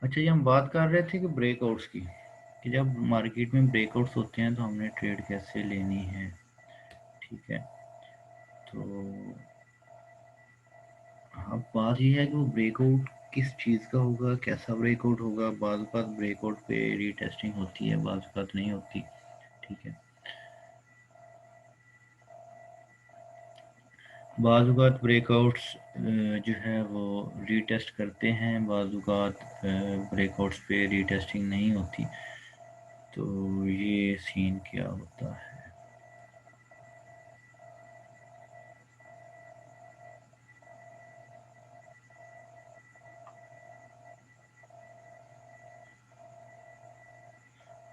अच्छा, ये हम बात कर रहे थे कि ब्रेकआउट्स की, कि जब मार्केट में ब्रेकआउट्स होते हैं तो हमने ट्रेड कैसे लेनी है। ठीक है, तो अब बात ये है कि वो ब्रेकआउट किस चीज़ का होगा, कैसा ब्रेकआउट होगा। बाज़ औक़ात ब्रेकआउट पे रीटेस्टिंग होती है, बाज़ औक़ात नहीं होती। ठीक है, बाज़ औक़ात ब्रेकआउट्स जो है वो रीटेस्ट करते हैं, बाज़ औक़ात ब्रेकआउट्स पे रीटेस्टिंग नहीं होती। तो ये सीन क्या होता है।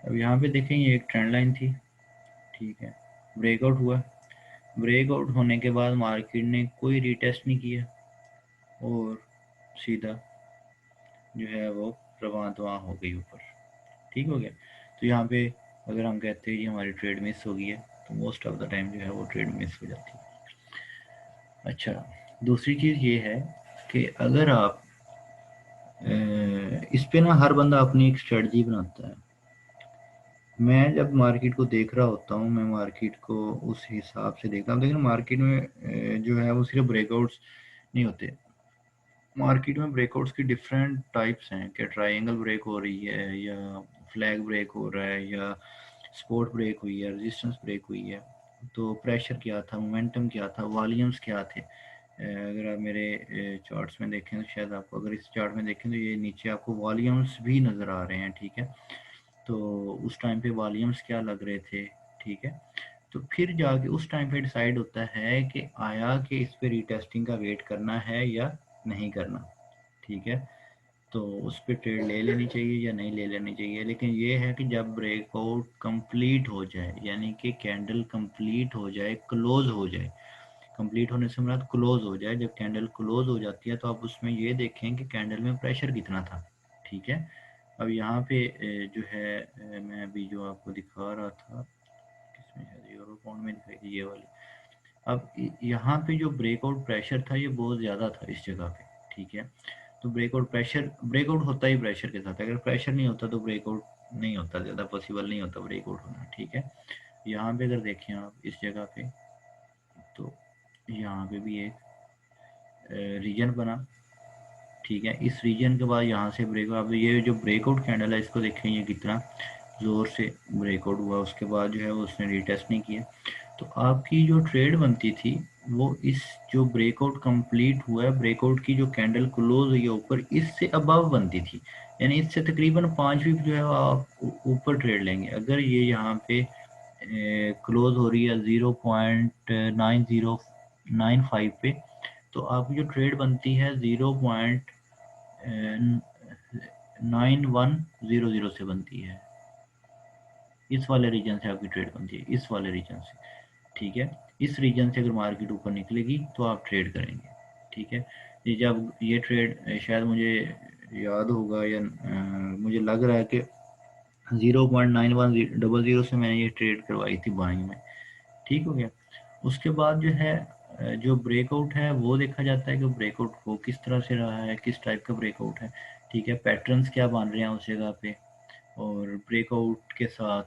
अब यहाँ पे देखें, ये एक ट्रेंड लाइन थी। ठीक है, ब्रेकआउट हुआ। ब्रेकआउट होने के बाद मार्केट ने कोई रीटेस्ट नहीं किया और सीधा जो है वो रवां हो गई ऊपर। ठीक हो गया। तो यहाँ पे अगर हम कहते हैं कि हमारी ट्रेड मिस हो गई है, तो मोस्ट ऑफ द टाइम जो है वो ट्रेड मिस हो जाती है। अच्छा, दूसरी चीज़ ये है कि अगर आप इस पे ना हर बंदा अपनी एक स्ट्रेटजी बनाता है। मैं जब मार्केट को देख रहा होता हूँ, मैं मार्केट को उस हिसाब से देखता हूँ। लेकिन मार्केट में जो है वो सिर्फ ब्रेकआउट्स नहीं होते। मार्केट में ब्रेकआउट्स की डिफरेंट टाइप्स हैं कि ट्रायंगल ब्रेक हो रही है, या फ्लैग ब्रेक हो रहा है, या स्पोर्ट ब्रेक हुई है, रेजिस्टेंस ब्रेक हुई है। तो प्रेशर क्या था, मोमेंटम क्या था, वॉल्यूम्स क्या थे। अगर आप मेरे चार्ट्स में देखें तो शायद आपको, अगर इस चार्ट में देखें तो ये नीचे आपको वॉल्यूम्स भी नज़र आ रहे हैं। ठीक है, तो उस टाइम पे वॉल्यूम्स क्या लग रहे थे। ठीक है, तो फिर जाके उस टाइम पे डिसाइड होता है कि आया कि इस पे रीटेस्टिंग का वेट करना है या नहीं करना। ठीक है, तो उस पे ट्रेड ले लेनी चाहिए या नहीं ले लेनी चाहिए। लेकिन ये है कि जब ब्रेकआउट कंप्लीट हो जाए, यानी कि कैंडल कंप्लीट हो जाए, क्लोज हो जाए। कंप्लीट होने से मुराद क्लोज हो जाए। जब कैंडल क्लोज हो जाती है तो आप उसमें ये देखें कि कैंडल में प्रेशर कितना था। ठीक है, अब यहाँ पे जो है मैं अभी जो आपको दिखा रहा था, किसमें, शायद यूरो पाउंड में दिखाई थी ये वाली। अब यहाँ पे जो ब्रेकआउट प्रेशर था ये बहुत ज़्यादा था इस जगह पे। ठीक है, तो ब्रेकआउट होता ही प्रेशर के साथ है। अगर प्रेशर नहीं होता तो ब्रेकआउट नहीं होता, ज़्यादा पॉसिबल नहीं होता ब्रेकआउट होना। ठीक है, यहाँ पे अगर देखें आप इस जगह पे, तो यहाँ पे भी एक रीजन बना। ठीक है, इस रीजन के बाद यहाँ से ब्रेकआउट, अब ये जो ब्रेकआउट कैंडल है इसको देखें, ये कितना ज़ोर से ब्रेकआउट हुआ। उसके बाद जो है वो उसने रीटेस्ट नहीं किया। तो आपकी जो ट्रेड बनती थी वो इस जो ब्रेकआउट कंप्लीट हुआ है, ब्रेकआउट की जो कैंडल क्लोज हुई है ऊपर, इससे अबव बनती थी। यानी इससे तकरीबन 5 पिप जो है आप ऊपर ट्रेड लेंगे। अगर ये यहाँ पे क्लोज हो रही है 0.9095 पे, तो आपकी जो ट्रेड बनती है 0.9100 से बनती है। इस वाले रीजन से आपकी ट्रेड बनती है, इस वाले रीजन से। ठीक है, इस रीजन से अगर मार्केट ऊपर निकलेगी तो आप ट्रेड करेंगे। ठीक है, ये जब ये ट्रेड शायद मुझे याद होगा, या मुझे लग रहा है कि 0.9100 से मैंने ये ट्रेड करवाई थी बाइंग में। ठीक हो गया। उसके बाद जो है जो ब्रेकआउट है वो देखा जाता है कि ब्रेकआउट वो किस तरह से रहा है, किस टाइप का ब्रेकआउट है। ठीक है, पैटर्न्स क्या बन रहे हैं उस जगह पे, और ब्रेकआउट के साथ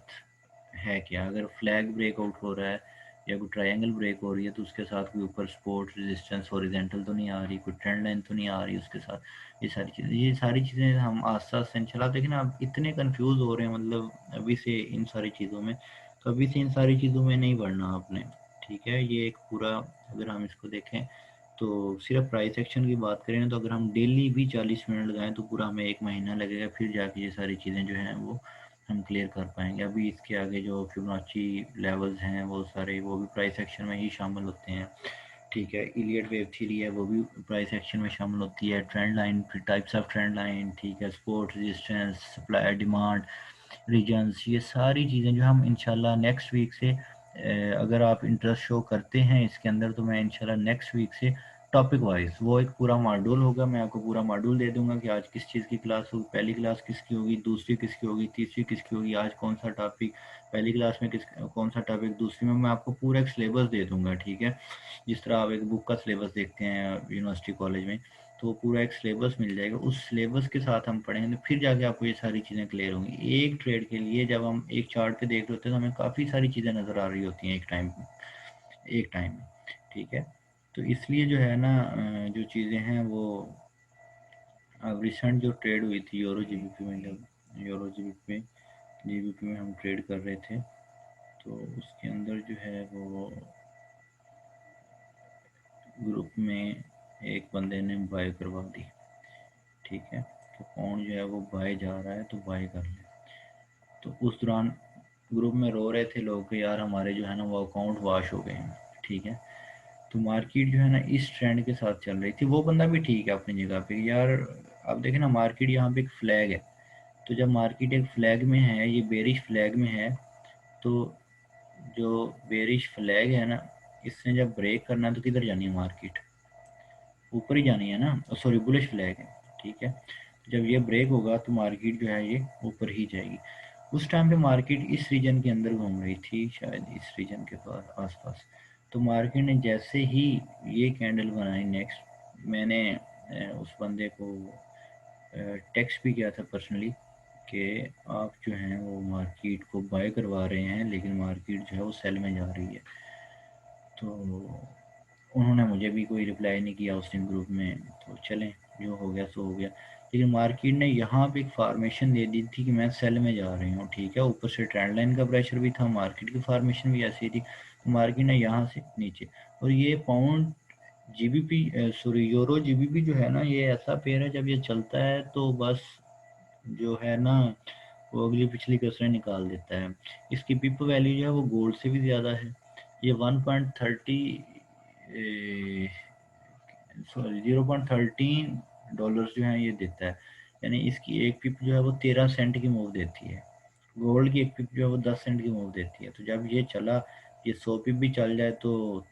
है क्या। अगर फ्लैग ब्रेकआउट हो रहा है या कोई ट्रायंगल ब्रेक हो रही है तो उसके साथ कोई ऊपर सपोर्ट, रेजिस्टेंस, हॉरिजॉन्टल तो नहीं आ रही, कोई ट्रेंड लाइन तो नहीं आ रही उसके साथ। ये सारी चीज़ें हम आस्ते आस्ते इंशाल्लाह, लेकिन आप इतने कंफ्यूज हो रहे हैं मतलब अभी से इन सारी चीज़ों में, तो अभी से इन सारी चीज़ों में नहीं बढ़ना आपने। ठीक है, ये एक पूरा, अगर हम इसको देखें तो सिर्फ प्राइस एक्शन की बात करें तो अगर हम डेली भी 40 मिनट लगाएं तो पूरा हमें 1 महीना लगेगा, फिर जाके ये सारी चीज़ें जो हैं वो हम क्लियर कर पाएंगे। अभी इसके आगे जो फिबोनाची लेवल्स हैं वो सारे, वो भी प्राइस एक्शन में ही शामिल होते हैं। ठीक है, इलियट वेव थ्योरी है वो भी प्राइस एक्शन में शामिल होती है। Trend line, types of trend line, ठीक है, support, resistance, supply demand, regions, ये सारी चीज़ें जो हम इंशाल्लाह नेक्स्ट वीक से, अगर आप इंटरेस्ट शो करते हैं इसके अंदर, तो मैं इंशाल्लाह नेक्स्ट वीक से टॉपिक वाइज वो एक पूरा मॉड्यूल होगा, मैं आपको पूरा मॉड्यूल दे दूंगा कि आज किस चीज़ की क्लास होगी, पहली क्लास किसकी होगी, दूसरी किसकी होगी, तीसरी किसकी होगी, आज कौन सा टॉपिक, पहली क्लास में किस कौन सा टॉपिक, दूसरी में मैं आपको पूरा एक सिलेबस दे दूंगा। ठीक है, जिस तरह आप एक बुक का सिलेबस देखते हैं यूनिवर्सिटी कॉलेज में, तो पूरा एक सिलेबस मिल जाएगा, उस सिलेबस के साथ हम पढ़ेंगे तो फिर जाके आपको ये सारी चीज़ें क्लियर होंगी। एक ट्रेड के लिए जब हम एक चार्ट पे देख रहे होते हैं तो हमें काफ़ी सारी चीज़ें नज़र आ रही होती हैं एक टाइम में, ठीक है। तो इसलिए जो है ना जो चीज़ें हैं वो, अब रिसेंट जो ट्रेड हुई थी यूरो जीबीपी में, जब यूरो जीबीपी में हम ट्रेड कर रहे थे तो उसके अंदर जो है वो ग्रुप में एक बंदे ने बाय करवा दी, ठीक है। तो पाउंड जो है वो बाय जा रहा है तो बाय कर ले। तो उस दौरान ग्रुप में रो रहे थे लोग कि यार हमारे जो है ना वो अकाउंट वॉश हो गए हैं, ठीक है। तो मार्केट जो है ना इस ट्रेंड के साथ चल रही थी। वो बंदा भी ठीक है अपनी जगह पे यार। आप देखें ना मार्केट यहाँ पे एक फ्लैग है, तो जब मार्केट एक फ्लैग में है, ये बेरिश फ्लैग में है, तो जो बेरिश फ्लैग है ना, इसने जब ब्रेक करना है तो किधर जानी है मार्केट, ऊपर ही जानी है ना। सॉरी बुलिश फ्लैग है, ठीक है। जब ये ब्रेक होगा तो मार्केट जो है ये ऊपर ही जाएगी। उस टाइम पे मार्केट इस रीजन के अंदर घूम रही थी, शायद इस रीजन के पास आसपास। तो मार्केट ने जैसे ही ये कैंडल बनाई नेक्स्ट, मैंने उस बंदे को टेक्स्ट भी किया था पर्सनली कि आप जो हैं वो मार्केट को बाय करवा रहे हैं लेकिन मार्केट जो है वो सेल में जा रही है। तो उन्होंने मुझे भी कोई रिप्लाई नहीं किया उस दिन ग्रुप में, तो चलें जो हो गया सो हो गया। लेकिन मार्केट ने यहाँ पे एक फार्मेशन दे दी थी कि मैं सेल में जा रही हूँ, ठीक है। ऊपर से ट्रेंड लाइन का प्रेशर भी था, मार्केट की फार्मेशन भी ऐसी थी, तो मार्केट ने यहाँ से नीचे, और ये pound GBP sorry euro GBP जो है ना, ये ऐसा पेयर है जब ये चलता है तो बस जो है ना वो अगली पिछली कसरें निकाल देता है। इसकी पिप वैल्यू जो है वो गोल्ड से भी ज़्यादा है। ये 1.30 सॉरी $0.13 जो है ये देता है, यानी इसकी एक पिप जो है वो 13 सेंट की मूव देती है। गोल्ड की एक पिप जो है वो 10 सेंट की मूव देती है। तो जब ये चला, ये 100 पिप भी चल जाए तो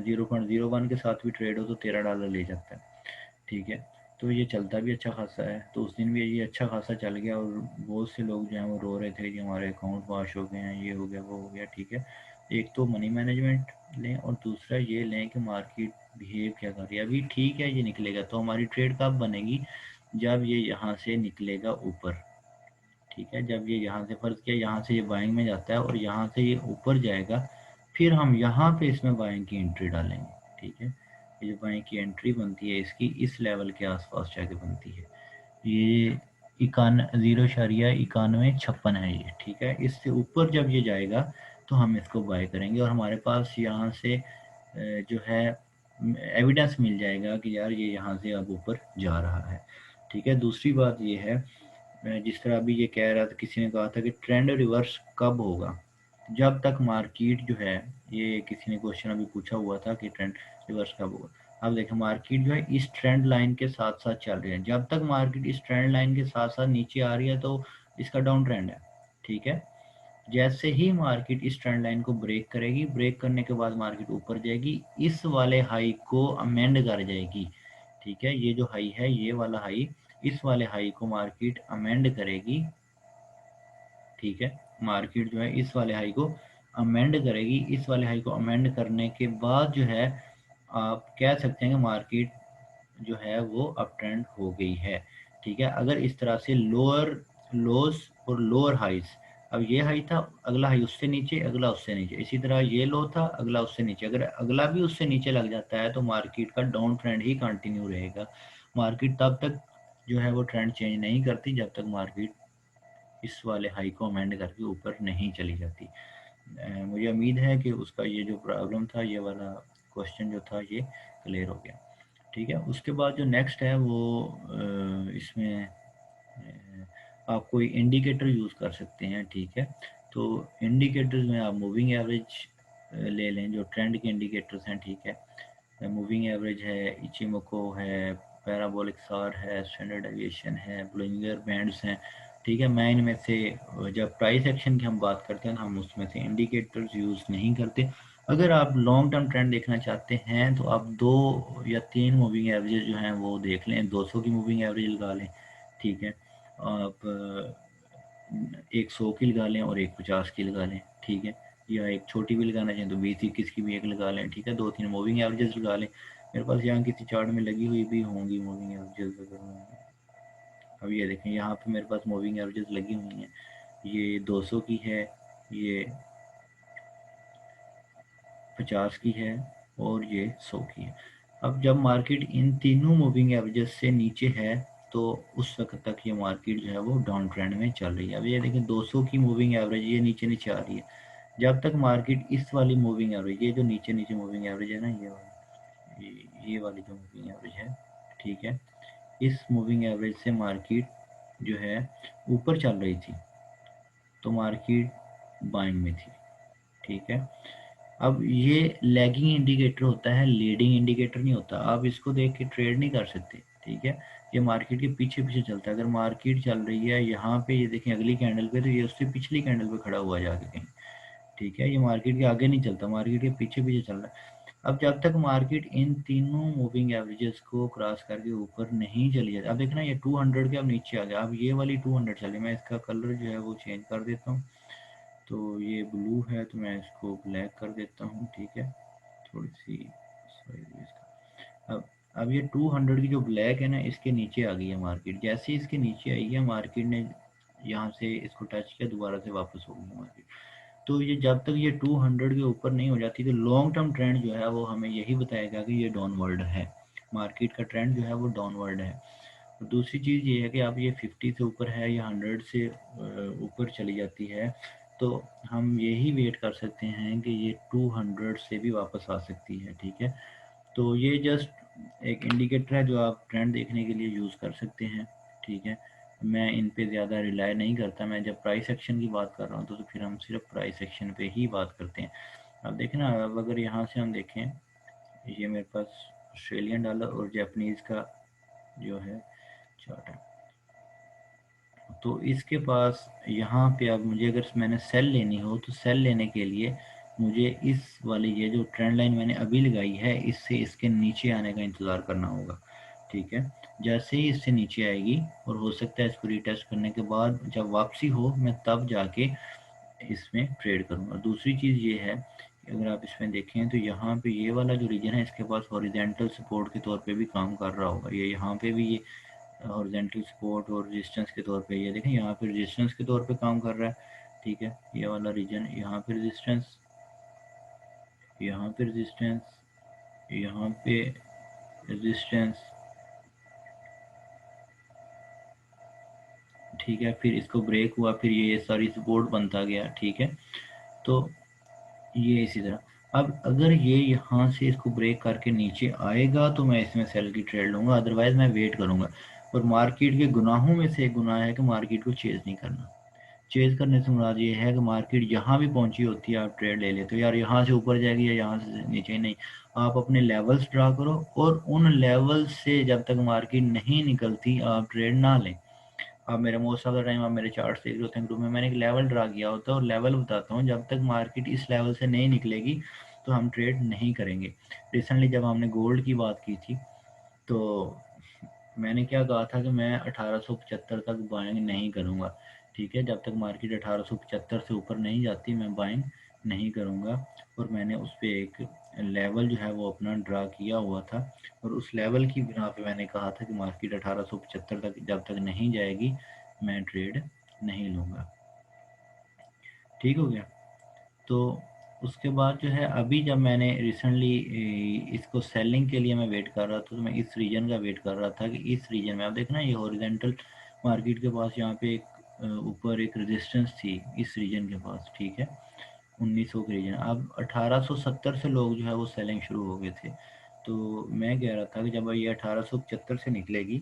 0.01 के साथ भी ट्रेड हो तो $13 ले जाता है, ठीक है। तो ये चलता भी अच्छा खासा है। तो उस दिन भी ये अच्छा खासा चल गया और बहुत से लोग जो हैं वो रो रहे थे कि हमारे अकाउंट वॉश हो गए हैं, ये हो गया वो हो गया, ठीक है। एक तो मनी मैनेजमेंट लें और दूसरा ये लें कि मार्केट बिहेव क्या कर रही है। अभी ठीक है ये निकलेगा तो हमारी ट्रेड कब बनेगी, जब ये यहाँ से निकलेगा ऊपर, ठीक है। जब ये यहाँ से फर्ज किया यहाँ से ये बाइंग में जाता है और यहाँ से ये ऊपर जाएगा, फिर हम यहाँ पे इसमें बाइंग की एंट्री डालेंगे, ठीक है। ये जो बाइंग की एंट्री बनती है इसकी इस लेवल के आसपास जाके बनती है। ये 0.9156 है ये, ठीक है। इससे ऊपर जब ये जाएगा तो हम इसको बाय करेंगे और हमारे पास यहाँ से जो है एविडेंस मिल जाएगा कि यार ये यहाँ से अब ऊपर जा रहा है, ठीक है। दूसरी बात ये है, जिस तरह अभी ये कह रहा था, किसी ने कहा था कि ट्रेंड रिवर्स कब होगा। जब तक मार्केट जो है, ये किसी ने क्वेश्चन अभी पूछा हुआ था कि ट्रेंड रिवर्स कब होगा। अब देखें मार्केट जो है इस ट्रेंड लाइन के साथ साथ चल रही है। जब तक मार्केट इस ट्रेंड लाइन के साथ साथ नीचे आ रही है तो इसका डाउन ट्रेंड है, ठीक है। जैसे ही मार्केट इस ट्रेंड लाइन को ब्रेक करेगी, ब्रेक करने के बाद मार्केट ऊपर जाएगी, इस वाले हाई को अमेंड कर जाएगी, ठीक है। ये जो हाई है ये वाला हाई, इस वाले हाई को मार्केट अमेंड करेगी, ठीक है। मार्केट जो है इस वाले हाई को अमेंड करेगी। इस वाले हाई को अमेंड करने के बाद जो है आप कह सकते हैं कि मार्केट जो है वो अप ट्रेंड हो गई है, ठीक है। अगर इस तरह से लोअर लोस और लोअर हाइज, अब ये हाई था, अगला हाई उससे नीचे, अगला उससे नीचे, इसी तरह ये लो था, अगला उससे नीचे, अगर अगला भी उससे नीचे लग जाता है तो मार्केट का डाउन ट्रेंड ही कंटिन्यू रहेगा। मार्केट तब तक जो है वो ट्रेंड चेंज नहीं करती जब तक मार्केट इस वाले हाई को अमेंड करके ऊपर नहीं चली जाती। मुझे उम्मीद है कि उसका ये जो प्रॉब्लम था, ये वाला क्वेश्चन जो था ये क्लियर हो गया, ठीक है। उसके बाद जो नेक्स्ट है वो इसमें आप कोई इंडिकेटर यूज़ कर सकते हैं, ठीक है। तो इंडिकेटर्स में आप मूविंग एवरेज ले लें, जो ट्रेंड के इंडिकेटर्स हैं, ठीक है। मूविंग एवरेज है, इचिमोको है, पैराबोलिक सार है, स्टैंडर्ड डेविएशन है, ब्लिंगर बैंड्स हैं, ठीक है। मैं इनमें से जब प्राइस एक्शन की हम बात करते हैं तो हम उसमें से इंडिकेटर्स यूज़ नहीं करते। अगर आप लॉन्ग टर्म ट्रेंड देखना चाहते हैं तो आप 2 या 3 मूविंग एवरेज जो हैं वो देख लें, 200 की मूविंग एवरेज लगा लें, ठीक है। आप एक 100 की लगा लें और एक 50 की लगा लें, ठीक है। या एक छोटी भी लगाना चाहें तो 20-21 की भी एक लगा लें, ठीक है। 2-3 मूविंग एवरेजेस लगा लें। मेरे पास यहाँ किसी चार्ट में लगी हुई भी होंगी मूविंग एवरेजेस। अगर मैं अब ये देखें, यहाँ पे मेरे पास मूविंग एवरेजेस लगी हुई हैं, ये 200 की है, ये 50 की है और ये 100 की है। अब जब मार्केट इन तीनों मूविंग एवरेजेस से नीचे है तो उस वक्त तक ये मार्केट जो है वो डाउन ट्रेंड में चल रही है। अब ये देखें 200 की मूविंग एवरेज ये नीचे नीचे आ रही है। जब तक मार्केट इस वाली मूविंग एवरेज, ये जो नीचे नीचे मूविंग एवरेज है ना, ये वाली जो मूविंग एवरेज है, ठीक है, इस मूविंग एवरेज से मार्केट जो है ऊपर चल रही थी तो मार्केट बाइंग में थी, ठीक है। अब ये लैगिंग इंडिकेटर होता है, लीडिंग इंडिकेटर नहीं होता। आप इसको देख के ट्रेड नहीं कर सकते, ठीक है। ये मार्केट के पीछे पीछे चलता है। अगर मार्केट चल रही है यहाँ पे, ये देखें अगली कैंडल पे, तो ये उससे पिछली कैंडल पे खड़ा हुआ जाके कहीं, ठीक है। ये मार्केट के आगे नहीं चलता, मार्केट के पीछे पीछे चल रहा है। अब जब तक मार्केट इन तीनों मूविंग एवरेजेस को क्रॉस करके ऊपर नहीं चली जाती, अब देखना ये 200 के अब नीचे आ गया। अब ये वाली 200 चली, मैं इसका कलर जो है वो चेंज कर देता हूँ। तो ये ब्लू है तो मैं इसको ब्लैक कर देता हूँ, ठीक है। थोड़ी सी साइज इसका। अब ये 200 की जो ब्लैक है ना, इसके नीचे आ गई है मार्केट। जैसे ही इसके नीचे आई है मार्केट ने यहाँ से इसको टच किया, दोबारा से वापस हो गई मार्केट। तो ये जब तक ये 200 के ऊपर नहीं हो जाती तो लॉन्ग टर्म ट्रेंड जो है वो हमें यही बताएगा कि ये डाउनवर्ड है, मार्केट का ट्रेंड जो है वो डाउनवर्ड है। और दूसरी चीज़ ये है कि अब ये 50 से ऊपर है या 100 से ऊपर चली जाती है तो हम यही वेट कर सकते हैं कि ये 200 से भी वापस आ सकती है, ठीक है। तो ये जस्ट एक इंडिकेटर है जो आप ट्रेंड देखने के लिए यूज़ कर सकते हैं, ठीक है। मैं इन पे ज़्यादा रिलाई नहीं करता। मैं जब प्राइस एक्शन की बात कर रहा हूँ तो फिर हम सिर्फ प्राइस एक्शन पे ही बात करते हैं। अब देखें ना, अब अगर यहाँ से हम देखें, ये मेरे पास ऑस्ट्रेलियन डॉलर और जापानीज़ का जो है चार्ट है, तो इसके पास यहाँ पे अब मुझे अगर मैंने सेल लेनी हो तो सेल लेने के लिए मुझे इस वाली ये जो ट्रेंड लाइन मैंने अभी लगाई है इससे इसके नीचे आने का इंतज़ार करना होगा, ठीक है। जैसे ही इससे नीचे आएगी, और हो सकता है इसको रीटेस्ट करने के बाद जब वापसी हो मैं तब जाके इसमें ट्रेड करूँगा। दूसरी चीज़ ये है कि अगर आप इसमें देखें तो यहाँ पे ये वाला जो रीजन है इसके पास हॉरिजॉन्टल सपोर्ट के तौर पे भी काम कर रहा होगा। ये यहाँ पे भी ये हॉरिजॉन्टल सपोर्ट और रेजिस्टेंस के तौर पे, ये देखें यहाँ पे रेजिस्टेंस के तौर पे काम कर रहा है, ठीक है। ये वाला रीजन यहाँ पे रेजिस्टेंस, यहाँ पे रेजिस्टेंस, यहाँ पे रेजिस्टेंस, ठीक है। फिर इसको ब्रेक हुआ, फिर ये सारी सपोर्ट बनता गया, ठीक है। तो ये इसी तरह, अब अगर ये यहाँ से इसको ब्रेक करके नीचे आएगा तो मैं इसमें सेल की ट्रेड लूँगा, अदरवाइज़ मैं वेट करूँगा। और मार्केट के गुनाहों में से एक गुनाह है कि मार्केट को चेज़ नहीं करना। चेज़ करने से मुराद ये है कि मार्केट जहाँ भी पहुँची होती है आप ट्रेड ले लेते हो, यार यहाँ से ऊपर जाएगी या यहाँ से नीचे, नहीं। आप अपने लेवल्स ड्रा करो और उन लेवल से जब तक मार्केट नहीं निकलती आप ट्रेड ना लें। आप मेरे मोस्ट ऑफ द टाइम आप मेरे चार्ट्स देख रहे होते हैं ग्रुप में, मैंने एक लेवल ड्रा किया होता है और लेवल बताता हूँ, जब तक मार्केट इस लेवल से नहीं निकलेगी तो हम ट्रेड नहीं करेंगे। रिसेंटली जब हमने गोल्ड की बात की थी तो मैंने क्या कहा था कि मैं 1875 तक बाइंग नहीं करूँगा, ठीक है। जब तक मार्केट 1875 से ऊपर नहीं जाती मैं बाइंग नहीं करूँगा। और मैंने उस पर एक लेवल जो है वो अपना ड्रा किया हुआ था और उस लेवल की बिना पे मैंने कहा था कि मार्केट 1875 तक जब तक नहीं जाएगी मैं ट्रेड नहीं लूँगा, ठीक हो गया। तो उसके बाद जो है अभी जब मैंने रिसेंटली इसको सेलिंग के लिए मैं वेट कर रहा था तो मैं इस रीजन का वेट कर रहा था कि इस रीजन में आप देखना ये हॉरिजॉन्टल मार्केट के पास यहाँ पे एक ऊपर एक रेजिस्टेंस थी इस रीजन के पास, ठीक है। 1900 के रीजन, अब 1870 से लोग जो है वो सेलिंग शुरू हो गए थे। तो मैं कह रहा था कि जब ये 1875 से निकलेगी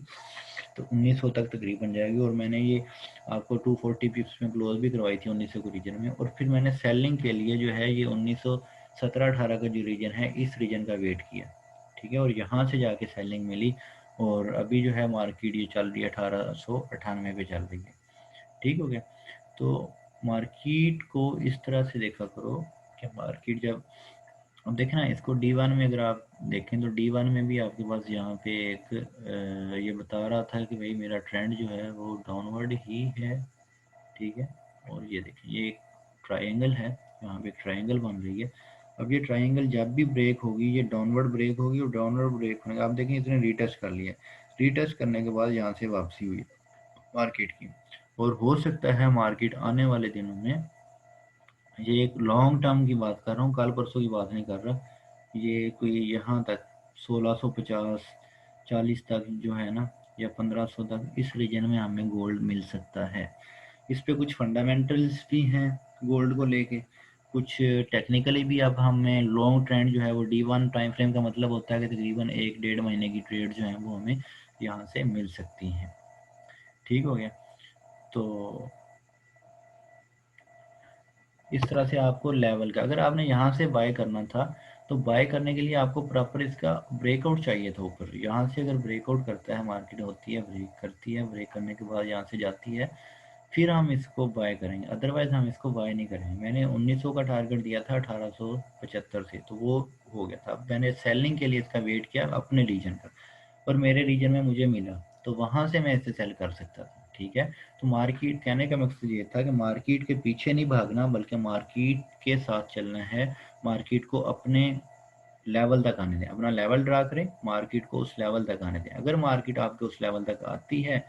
तो 1900 तक तकरीबन जाएगी। और मैंने ये आपको 240 पिप्स में क्लोज भी करवाई थी 1900 के रीजन में। और फिर मैंने सेलिंग के लिए जो है ये 1917-18 का जो रीजन है इस रीजन का वेट किया, ठीक है। और यहाँ से जाके सेलिंग मिली और अभी जो है मार्केट ये चल रही है 1898 पे चल रही है, ठीक हो गया। तो मार्केट को इस तरह से देखा करो कि मार्केट जब, अब देखें ना इसको D1 में अगर आप देखें तो D1 में भी आपके पास यहाँ पे एक ये बता रहा था कि भाई मेरा ट्रेंड जो है वो डाउनवर्ड ही है, ठीक है। और ये देखें ये एक ट्रायंगल है, यहाँ पे एक ट्रायंगल बन रही है। अब ये ट्रायंगल जब भी ब्रेक होगी, ये डाउनवर्ड ब्रेक होगी, और डाउनवर्ड ब्रेक होने का आप देखें इसने रीटेस्ट कर लिया, रीटेस्ट करने के बाद यहाँ से वापसी हुई मार्केट की। और हो सकता है मार्केट आने वाले दिनों में, ये एक लॉन्ग टर्म की बात कर रहा हूँ, कल परसों की बात नहीं कर रहा, ये कोई यहाँ तक 1650 40 तक जो है ना, या 1500 तक, इस रीजन में हमें गोल्ड मिल सकता है। इस पे कुछ फंडामेंटल्स भी हैं गोल्ड को लेके, कुछ टेक्निकली भी। अब हमें लॉन्ग ट्रेंड जो है वो D1 टाइम फ्रेम का मतलब होता है कि तकरीबन 1-1.5 महीने की ट्रेड जो है वो हमें यहाँ से मिल सकती हैं। ठीक हो गया। तो इस तरह से आपको लेवल का, अगर आपने यहाँ से बाय करना था तो बाय करने के लिए आपको प्रॉपर इसका ब्रेकआउट चाहिए था ऊपर। यहाँ से अगर ब्रेकआउट करता है, मार्केट होती है, ब्रेक करती है, ब्रेक करने के बाद यहाँ से जाती है, फिर हम इसको बाय करेंगे, अदरवाइज हम इसको बाय नहीं करेंगे। मैंने 1900 का टारगेट दिया था 1875 से, तो वो हो गया था। अब मैंने सेलिंग के लिए इसका वेट किया अपने रीजन का, और मेरे रीजन में मुझे मिला, तो वहाँ से मैं इसे सेल कर सकता था। ठीक है। तो मार्केट, कहने का मकसद ये था कि मार्केट के पीछे नहीं भागना, बल्कि मार्केट के साथ चलना है। मार्केट को अपने लेवल तक आने दें, अपना लेवल ड्रा करें, मार्केट को उस लेवल तक आने दें। अगर मार्केट आपके उस लेवल तक आती है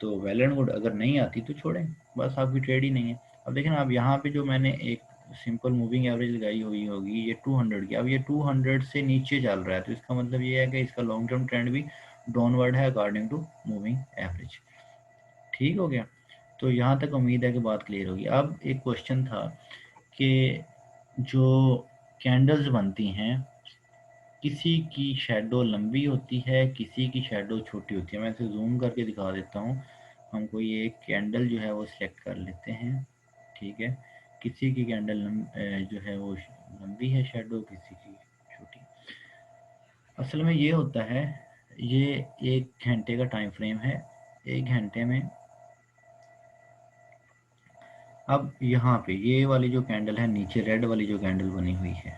तो वेल एंड गुड, अगर नहीं आती तो छोड़ें, बस आपकी ट्रेड ही नहीं है। अब देखें ना, अब यहाँ पे जो मैंने एक सिंपल मूविंग एवरेज लगाई हुई होगी ये 200 की, अब ये 200 से नीचे चल रहा है, तो इसका मतलब ये है कि इसका लॉन्ग टर्म ट्रेंड भी डाउनवर्ड है अकॉर्डिंग टू मूविंग एवरेज। ठीक हो गया। तो यहाँ तक उम्मीद है कि बात क्लियर होगी। अब एक क्वेश्चन था कि जो कैंडल्स बनती हैं, किसी की शैडो लंबी होती है, किसी की शैडो छोटी होती है। मैं इसे जूम करके दिखा देता हूँ। हम कोई एक कैंडल जो है वो सिलेक्ट कर लेते हैं। ठीक है। किसी की कैंडल जो है वो लंबी है शैडो, किसी की छोटी। असल में ये होता है, ये 1 घंटे का टाइम फ्रेम है। 1 घंटे में, अब यहाँ पे ये वाली जो कैंडल है, नीचे रेड वाली जो कैंडल बनी हुई है,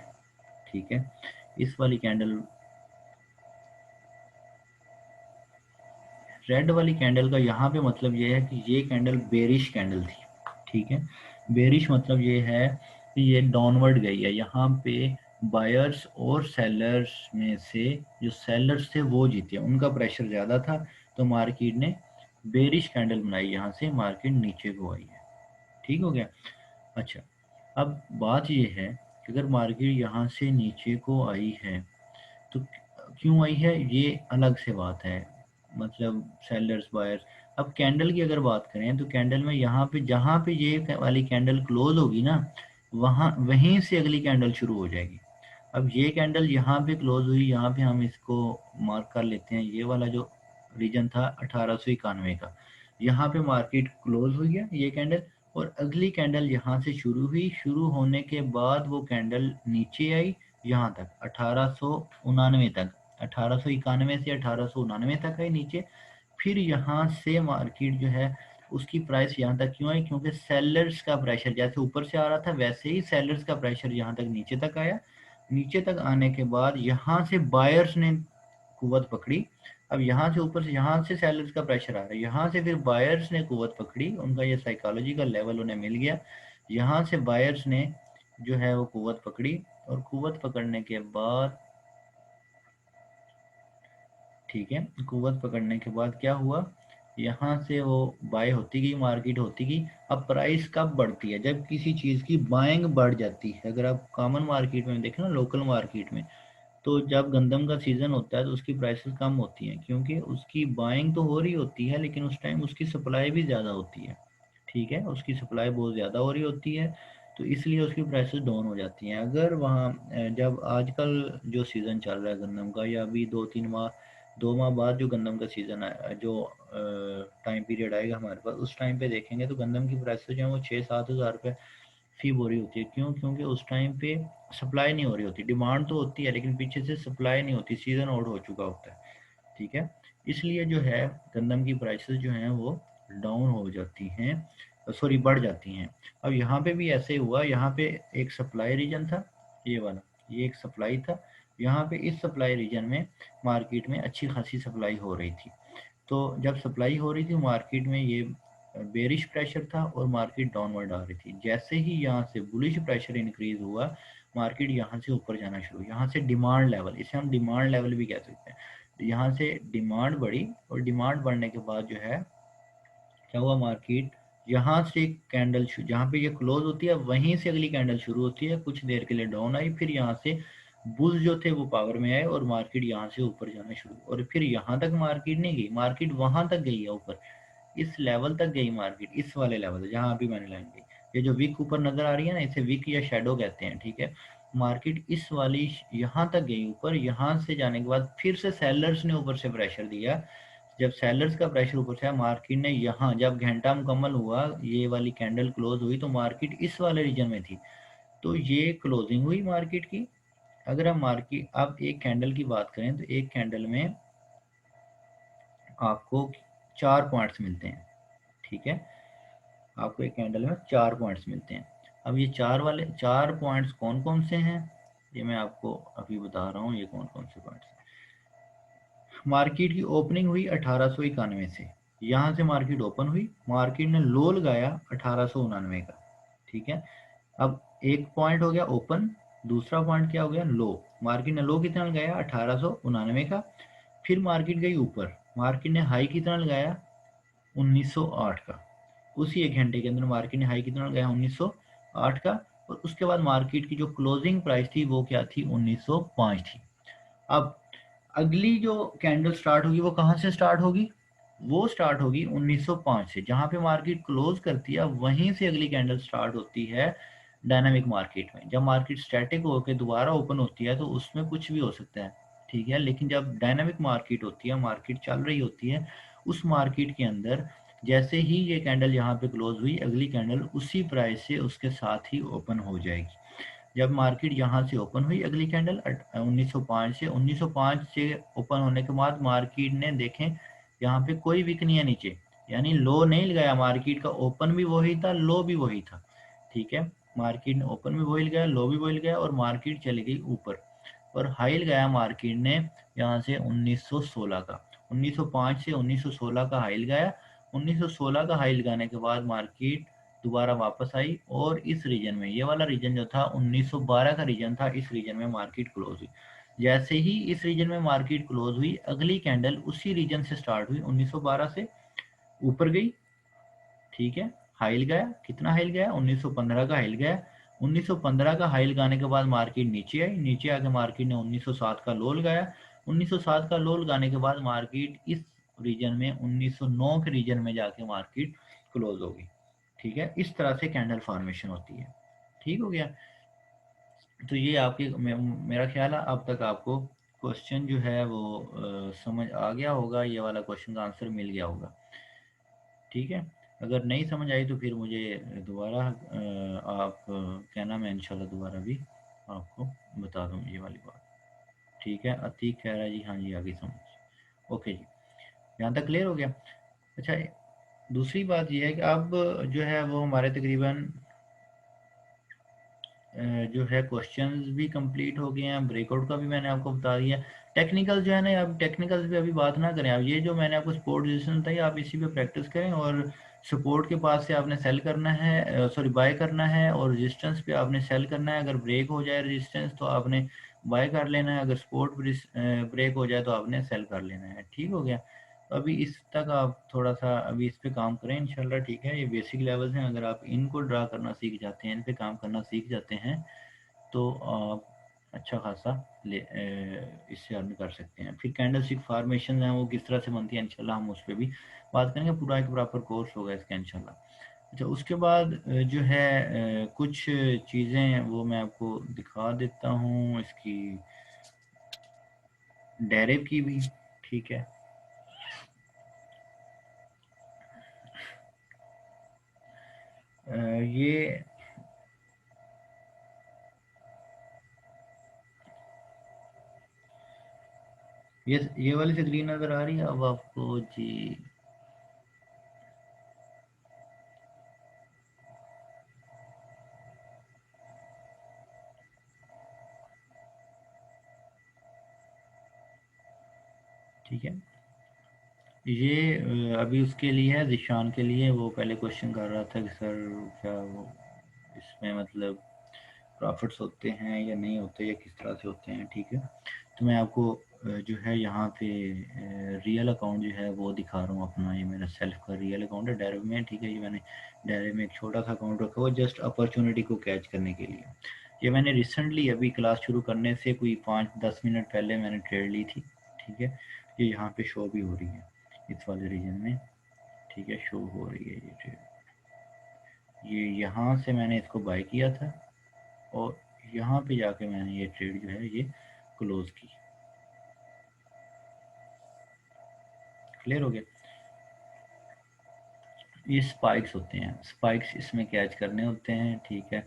ठीक है, इस वाली कैंडल, रेड वाली कैंडल का यहाँ पे मतलब ये है कि ये कैंडल बेरिश कैंडल थी। ठीक है। बेरिश मतलब ये है कि ये डाउनवर्ड गई है। यहाँ पे बायर्स और सेलर्स में से जो सेलर्स थे वो जीते, उनका प्रेशर ज़्यादा था, तो मार्केट ने बेरिश कैंडल बनाई, यहाँ से मार्केट नीचे को आई है। ठीक हो गया। अच्छा, अब बात ये है कि अगर मार्केट यहाँ से नीचे को आई है तो क्यों आई है, ये अलग से बात है, मतलब सेलर्स बायर्स। अब कैंडल की अगर बात करें तो कैंडल में यहाँ पे, जहाँ पे ये वाली कैंडल क्लोज होगी ना, वहाँ वहीं से अगली कैंडल शुरू हो जाएगी। अब ये कैंडल यहाँ पे क्लोज हुई, यहाँ पे हम इसको मार्क कर लेते हैं, ये वाला जो रीजन था 1891 का, यहाँ पे मार्केट क्लोज हुई है ये कैंडल, और अगली कैंडल यहाँ से शुरू हुई, शुरू होने के बाद वो कैंडल नीचे आई यहाँ तक 1899 तक, 1891 से 1899 तक आई नीचे। फिर यहाँ से मार्केट जो है उसकी प्राइस यहाँ तक क्यों आई, क्योंकि सेलर्स का प्रेशर जैसे ऊपर से आ रहा था वैसे ही सेलर्स का प्रेशर यहाँ तक नीचे तक आया। नीचे तक आने के बाद यहाँ से बायर्स ने कुव्वत पकड़ी। अब यहाँ से ऊपर से, यहाँ से सेलर्स का प्रेशर आ रहा है, यहाँ से फिर बायर्स ने कुव्वत पकड़ी, उनका ये साइकोलॉजी का लेवल उन्हें मिल गया। यहाँ से बायर्स ने जो है वो कुव्वत पकड़ी, और कुव्वत पकड़ने के बाद, ठीक है, कुव्वत पकड़ने के बाद क्या हुआ, यहाँ से वो बाय होती गई, मार्केट होती गई। अब प्राइस कब बढ़ती है, जब किसी चीज़ की बाइंग बढ़ जाती है। अगर आप कॉमन मार्केट में देखें ना, लोकल मार्केट में, तो जब गंदम का सीज़न होता है तो उसकी प्राइसेस कम होती हैं, क्योंकि उसकी बाइंग तो हो रही होती है लेकिन उस टाइम उसकी सप्लाई भी ज़्यादा होती है। ठीक है, उसकी सप्लाई बहुत ज़्यादा हो रही होती है, तो इसलिए उसकी प्राइसेस डाउन हो जाती हैं। अगर वहाँ जब आजकल जो सीज़न चल रहा है गंदम का, या अभी 2-3 माह, 2 माह बाद जो गंदम का सीज़न जो टाइम पीरियड आएगा हमारे पास, उस टाइम पे देखेंगे तो गंदम की प्राइसेस जो है वो 6-7 हज़ार रुपये फी बोरी होती है। क्यों? क्योंकि उस टाइम पे सप्लाई नहीं हो रही होती, डिमांड तो होती है लेकिन पीछे से सप्लाई नहीं होती, सीज़न आउट हो चुका होता है। ठीक है, इसलिए जो है गंदम की प्राइसेस जो हैं वो डाउन हो जाती हैं, सॉरी बढ़ जाती हैं। अब यहाँ पे भी ऐसे हुआ, यहाँ पे एक सप्लाई रीजन था, ये वाला, ये एक सप्लाई था। यहाँ पे इस सप्लाई रीजन में मार्केट में अच्छी खासी सप्लाई हो रही थी। तो जब सप्लाई हो रही थी मार्केट में, ये बेरिश प्रेशर था और मार्केट डाउनवर्ड आ रही थी। जैसे ही यहाँ से बुलिश प्रेशर इंक्रीज हुआ, मार्केट यहाँ से ऊपर जाना शुरू, यहाँ से डिमांड लेवल, इसे हम डिमांड लेवल भी कह सकते हैं। यहाँ से डिमांड बढ़ी और डिमांड बढ़ने के बाद जो है क्या हुआ, मार्केट यहाँ से कैंडल जहाँ पे ये क्लोज होती है वहीं से अगली कैंडल शुरू होती है, कुछ देर के लिए डाउन आई, फिर यहाँ से बुल्स जो थे वो पावर में आए और मार्केट यहाँ से ऊपर जाना शुरू, और फिर यहाँ तक मार्केट नहीं गई, मार्केट वहां तक गई है ऊपर, इस लेवल तक गई मार्केट, इस वाले लेवल जहाँ अभी मैंने लाइन गई, ये जो विक ऊपर नजर आ रही है ना, इसे विक या शेडो कहते हैं, ठीक है। मार्केट इस वाली यहाँ तक गई ऊपर, यहाँ से जाने के बाद फिर से सेलर्स ने ऊपर से प्रेशर दिया, जब सेलर्स का प्रेशर ऊपर से आया, मार्केट ने यहाँ जब घंटा मुकम्मल हुआ, ये वाली कैंडल क्लोज हुई तो मार्केट इस वाले रीजन में थी, तो ये क्लोजिंग हुई मार्केट की। अगर हम मार्केट अब एक कैंडल की बात करें तो एक कैंडल में आपको 4 पॉइंट्स मिलते हैं, ठीक है, आपको एक कैंडल में 4 पॉइंट्स मिलते हैं। अब ये 4 पॉइंट्स कौन कौन से हैं, ये मैं आपको अभी बता रहा हूँ, ये कौन कौन से पॉइंट्स हैं। मार्केट की ओपनिंग हुई 1891 से, यहाँ से मार्केट ओपन हुई, मार्केट ने लो लगाया 1899 का, ठीक है। अब एक पॉइंट हो गया ओपन, दूसरा पॉइंट क्या हो गया, लो, मार्केट ने लो कितना लगाया 1899 का, फिर मार्केट गई ऊपर, मार्केट ने हाई कितना लगाया 1908 का, उसी एक घंटे के अंदर मार्केट ने हाई कितना लगाया 1908 का, और उसके बाद मार्केट की जो क्लोजिंग प्राइस थी वो क्या थी 1905 थी। अब अगली जो कैंडल स्टार्ट होगी वो कहाँ से स्टार्ट होगी, वो स्टार्ट होगी 1905 से, जहाँ पे मार्केट क्लोज करती है वहीं से अगली कैंडल स्टार्ट होती है डायनामिक मार्केट में। जब मार्केट स्टैटिक होकर दोबारा ओपन होती है तो उसमें कुछ भी हो सकता है, ठीक है, लेकिन जब डायनामिक मार्केट होती है, मार्केट चल रही होती है, उस मार्केट के अंदर जैसे ही ये कैंडल यहाँ पे क्लोज हुई, अगली कैंडल उसी प्राइस से उसके साथ ही ओपन हो जाएगी। जब मार्केट यहाँ से ओपन हुई अगली कैंडल 1905 से, 1905 से ओपन होने के बाद मार्केट ने देखें यहाँ पे कोई वीक नहीं है नीचे, यानी लो नहीं लगाया, मार्केट का ओपन भी वही था, लो भी वही था, ठीक है, मार्केट ने ओपन भी वही लगाया, लो भी वही लगाया, और मार्केट चली गई ऊपर, और हाई लगाया मार्केट ने यहाँ से 1916 का, 1905 से 1916 का हाई लगाया, 1916 का हाई लगाने के बाद मार्केट दोबारा वापस आई, और इस रीजन में, ये वाला रीजन जो था 1912 का रीजन था, इस रीजन में मार्केट क्लोज हुई। जैसे ही इस रीजन में मार्केट क्लोज हुई, अगली कैंडल उसी रीजन से स्टार्ट हुई, 1912 से ऊपर गई, ठीक है, हाई लगाया, कितना हाई लगाया 1915 का हाई लगाया, 1915 का हाई लगाने के बाद मार्केट नीचे आई, नीचे आके मार्केट ने 1907 का लो लगाया, 1907 का लो लगाने के बाद मार्केट इस रीजन में 1909 के रीजन में जाके मार्केट क्लोज हो गई, ठीक है। इस तरह से कैंडल फॉर्मेशन होती है, ठीक हो गया। तो ये आपकी मेरा ख्याल है अब तक आपको क्वेश्चन जो है वो समझ आ गया होगा, ये वाला क्वेश्चन का आंसर मिल गया होगा, ठीक है। अगर नहीं समझ आई तो फिर मुझे दोबारा आप कहना, मैं इंशाल्लाह दोबारा भी आपको बता दूँ ये वाली बात, ठीक है। अतीक कह रहा है जी हाँ जी आगे समझ, ओके जी, यहाँ तक क्लियर हो गया। अच्छा, दूसरी बात ये है कि अब जो है वो हमारे तकरीबन जो है क्वेश्चंस भी कंप्लीट हो गए हैं, ब्रेकआउट का भी मैंने आपको बता दिया, टेक्निकल जो है ना, अब टेक्निकल्स पे अभी बात ना करें, अब ये जो मैंने आपको सपोर्ट रेजिस्टेंस बताई आप इसी पे प्रैक्टिस करें, और सपोर्ट के पास से आपने सेल करना है, सॉरी बाय करना है, और रेजिस्टेंस पे आपने सेल करना है, अगर ब्रेक हो जाए रेजिस्टेंस तो आपने बाय कर लेना है, अगर सपोर्ट ब्रेक हो जाए तो आपने सेल कर लेना है, ठीक हो गया। तो अभी इस तक आप थोड़ा सा अभी इस पे काम करें इंशाल्लाह, ठीक है, ये बेसिक लेवल्स हैं, अगर आप इनको ड्रा करना सीख जाते हैं, इन पे काम करना सीख जाते हैं तो आप अच्छा खासा इससे अर्न कर सकते हैं। फिर कैंडलस्टिक फॉर्मेशन है वो किस तरह से बनती है इंशाल्लाह हम उस पर भी बात करेंगे, पूरा एक प्रॉपर कोर्स होगा इसका इंशाल्लाह। अच्छा, उसके बाद जो है कुछ चीज़ें वो मैं आपको दिखा देता हूँ इसकी डेरिव की भी, ठीक है। ये ये वाली स्क्रीन नज़र आ रही है अब आपको जी, ठीक है। ये अभी उसके लिए है, ज़िशान के लिए, वो पहले क्वेश्चन कर रहा था कि सर क्या वो इसमें मतलब प्रॉफिट्स होते हैं या नहीं होते या किस तरह से होते हैं, ठीक है। तो मैं आपको जो है यहाँ पे रियल अकाउंट जो है वो दिखा रहा हूँ अपना। ये मेरा सेल्फ का रियल अकाउंट है डायरेक्ट में, ठीक है। ये मैंने डायरेक्ट में एक छोटा सा अकाउंट रखा हुआ जस्ट अपॉर्चुनिटी को कैच करने के लिए। ये मैंने रिसेंटली अभी क्लास शुरू करने से कोई 5-10 मिनट पहले मैंने ट्रेड ली थी, ठीक है। ये यहाँ पे शो भी हो रही है इस वाले रीजन में, ठीक है, शो हो रही है ये ट्रेड। ये यहाँ से मैंने इसको बाय किया था और यहाँ पे जाके मैंने ये ट्रेड जो है ये क्लोज की। क्लियर हो गया। ये स्पाइक्स होते हैं, स्पाइक्स इसमें कैच करने होते हैं, ठीक है।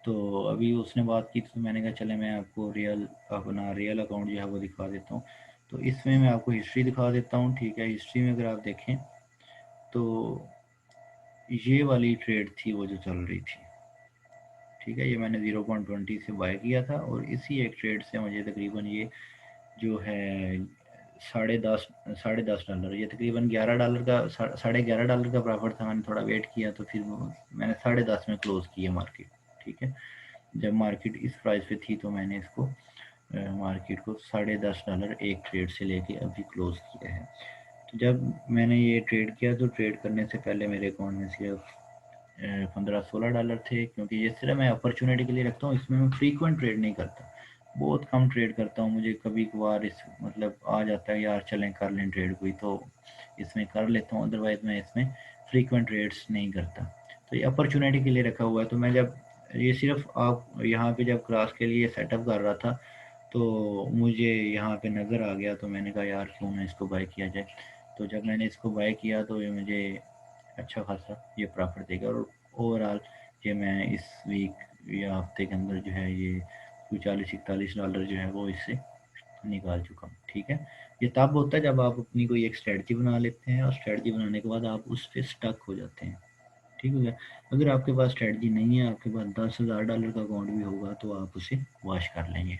तो अभी उसने बात की तो मैंने कहा चले मैं आपको अपना रियल अकाउंट जो है वो दिखा देता हूँ। तो इसमें मैं आपको हिस्ट्री दिखा देता हूँ, ठीक है। हिस्ट्री में अगर आप देखें तो ये वाली ट्रेड थी वो जो चल रही थी, ठीक है। ये मैंने 0.20 से बाय किया था और इसी एक ट्रेड से मुझे तकरीबन ये जो है $10.5 ये तकरीबन $11 का $11.5 का प्रॉफिट था। मैंने थोड़ा वेट किया तो फिर मैंने 10.5 में क्लोज किया मार्केट, ठीक है। जब मार्केट इस प्राइस पे थी तो मैंने इसको मार्केट को $10.5 एक ट्रेड से लेके अभी क्लोज किया है। तो जब मैंने ये ट्रेड किया तो ट्रेड करने से पहले मेरे अकाउंट में सिर्फ $15-16 थे, क्योंकि ये सिर्फ मैं अपॉर्चुनिटी के लिए रखता हूँ। इसमें मैं फ्रीक्वेंट ट्रेड नहीं करता, बहुत कम ट्रेड करता हूँ। मुझे कभी कभार इस मतलब आ जाता है यार चलें कर लें ट्रेड कोई, तो इसमें कर लेता हूँ, अदरवाइज मैं इसमें फ्रीक्वेंट ट्रेड्स नहीं करता। तो ये अपॉर्चुनिटी के लिए रखा हुआ है। तो मैं जब ये सिर्फ आप यहाँ पे जब क्लास के लिए सेटअप कर रहा था तो मुझे यहाँ पे नज़र आ गया, तो मैंने कहा यार क्यों ना इसको बाय किया जाए। तो जब मैंने इसको बाय किया तो ये मुझे अच्छा खासा ये प्रॉफिट देगा। और ओवरऑल ये मैं इस वीक या हफ्ते के अंदर जो है ये कोई $40-41 जो है वो इससे निकाल चुका हूँ, ठीक है। ये तब होता है जब आप अपनी कोई एक स्ट्रेटजी बना लेते हैं और स्ट्रेटजी बनाने के बाद आप उस पर स्टक हो जाते हैं, ठीक हो गया। अगर आपके पास स्ट्रेटजी नहीं है, आपके पास $10,000 का अकाउंट भी होगा तो आप उसे वॉश कर लेंगे।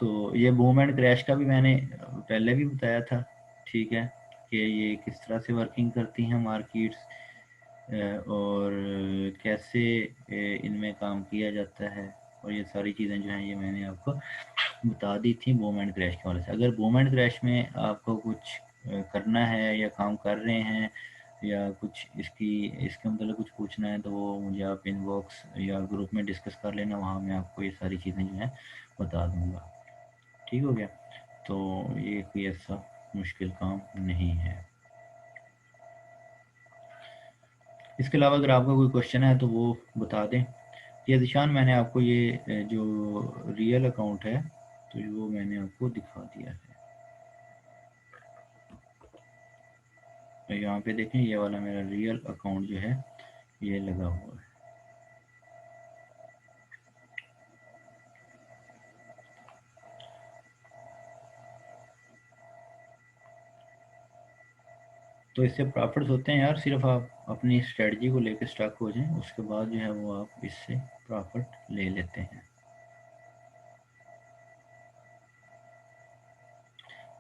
तो ये बूम एंड क्रैश का भी मैंने पहले भी बताया था, ठीक है, कि ये किस तरह से वर्किंग करती हैं मार्केट्स और कैसे इनमें काम किया जाता है। और ये सारी चीज़ें जो हैं ये मैंने आपको बता दी थी बूम एंड क्रैश के वाले से। अगर बूम एंड क्रैश में आपको कुछ करना है या काम कर रहे हैं या कुछ इसके मतलब कुछ पूछना है तो वो मुझे आप इनबॉक्स या ग्रुप में डिस्कस कर लेना, वहाँ मैं आपको ये सारी चीज़ें जो हैं बता दूँगा, ठीक हो गया। तो ये कोई ऐसा मुश्किल काम नहीं है। इसके अलावा अगर आपका कोई क्वेश्चन है तो वो बता दें। ये ज़ीशान मैंने आपको ये जो रियल अकाउंट है तो वो मैंने आपको दिखा दिया है। तो यहाँ पे देखें ये वाला मेरा रियल अकाउंट जो है ये लगा हुआ है। तो इससे प्रॉफिट्स होते हैं यार, सिर्फ आप अपनी स्ट्रेटजी को लेकर स्टक हो जाएं, उसके बाद जो है वो आप इससे प्रॉफिट ले लेते हैं।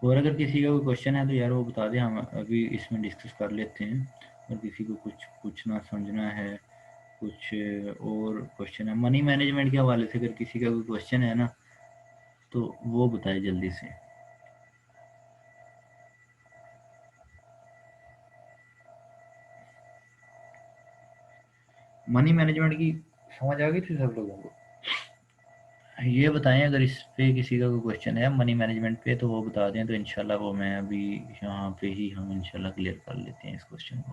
और अगर किसी का कोई क्वेश्चन है तो यार वो बता दें, हम अभी इसमें डिस्कस कर लेते हैं। और किसी को कुछ पूछना समझना है, कुछ और क्वेश्चन है मनी मैनेजमेंट के हवाले से, अगर किसी का कोई क्वेश्चन है ना तो वो बताए जल्दी से। मनी मैनेजमेंट की समझ आ गई थी सब लोगों को? ये बताएं अगर इस पे किसी का कोई क्वेश्चन है मनी मैनेजमेंट पे तो वो बता दें, तो इंशाल्लाह वो मैं अभी यहाँ पे ही हम इंशाल्लाह क्लियर कर लेते हैं इस क्वेश्चन को।